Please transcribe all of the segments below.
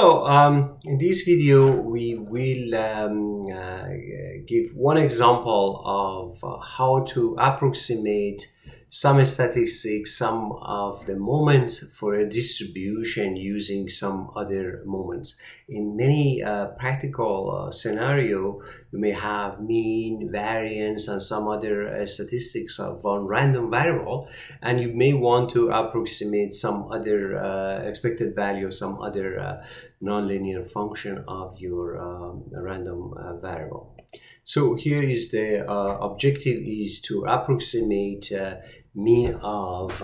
Hello, in this video we will give one example of how to approximate some statistics, some of the moments for a distribution using some other moments. In many practical scenario, you may have mean, variance, and some other statistics of one random variable, and you may want to approximate some other expected value of some other nonlinear function of your random variable. So here is the objective is to approximate mean of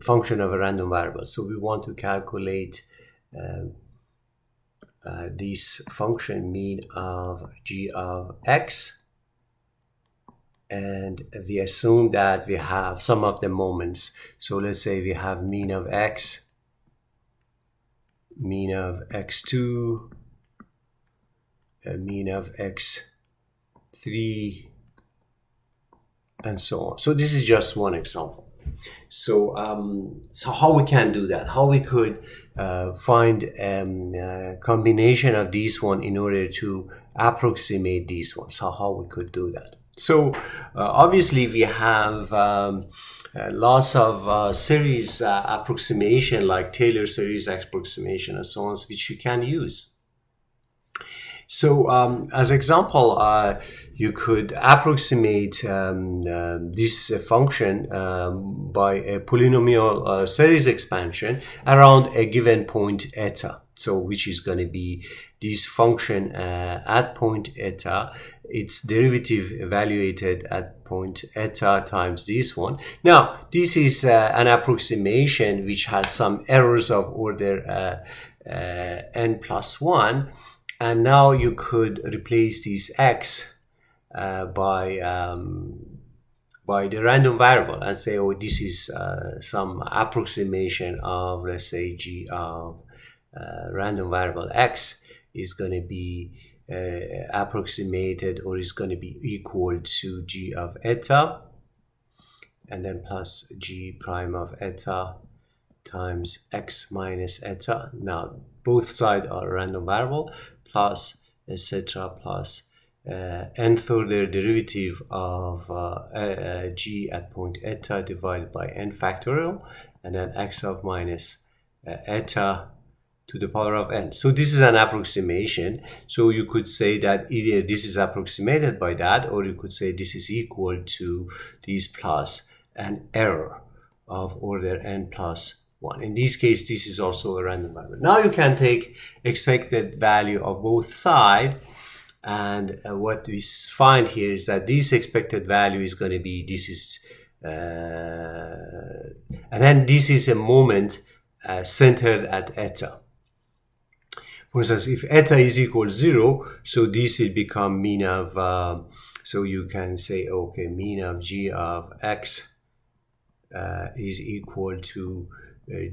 function of a random variable. So we want to calculate this function mean of g of x, and we assume that we have some of the moments. So let's say we have mean of x, mean of x2, mean of x3, and so on. So this is just one example. So so how we can do that, how we could find a combination of these one in order to approximate these ones, so how we could do that. So obviously we have lots of series approximation, like Taylor series approximation and so on, which you can use. So as example, you could approximate this function by a polynomial series expansion around a given point eta. So which is going to be this function at point eta, its derivative evaluated at point eta times this one. Now this is an approximation which has some errors of order n plus 1. And now you could replace this x by the random variable and say, oh, this is some approximation of, let's say, g of random variable x is going to be approximated, or is going to be equal to g of eta, and then plus g prime of eta times x minus eta. Now both sides are random variable, plus etc. plus n further derivative of g at point eta divided by n factorial, and then x of minus eta to the power of n. So this is an approximation. So you could say that either this is approximated by that, or you could say this is equal to this plus an error of order n plus 1. In this case, this is also a random variable. Now you can take expected value of both sides, and what we find here is that this expected value is going to be, this is and then this is a moment centered at eta. For instance, if eta is equal to 0, so this will become mean of so you can say, okay, mean of g of x is equal to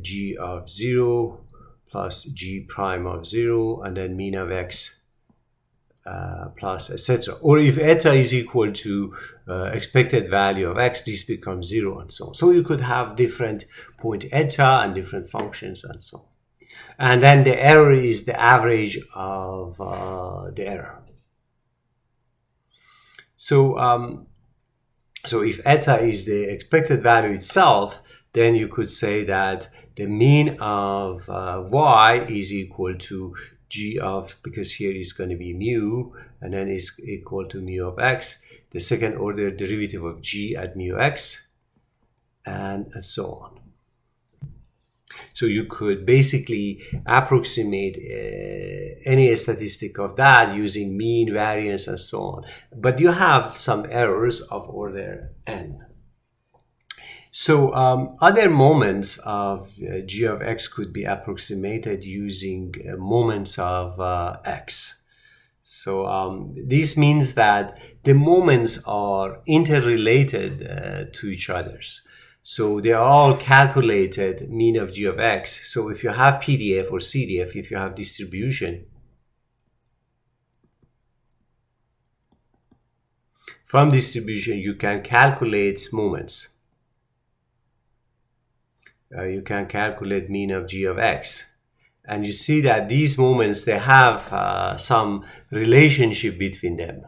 g of 0 plus g prime of 0, and then mean of x plus etc. Or if eta is equal to expected value of x, this becomes 0, and so on. So you could have different point eta and different functions and so on. And then the error is the average of the error. So so if eta is the expected value itself, then you could say that the mean of y is equal to g of, because here is going to be mu, and then is equal to mu of x, the second order derivative of g at mu x, and so on. So you could basically approximate any statistic of that using mean, variance, and so on. But you have some errors of order n. So other moments of g of x could be approximated using moments of x. So this means that the moments are interrelated to each other. So they are all calculated mean of g of x. So if you have PDF or CDF, if you have distribution, from distribution you can calculate moments. You can calculate mean of g of x, And you see that these moments, they have some relationship between them.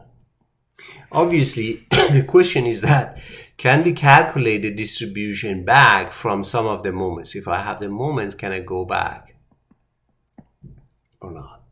Obviously, the question is that, can we calculate the distribution back from some of the moments? If I have the moments, can I go back or not?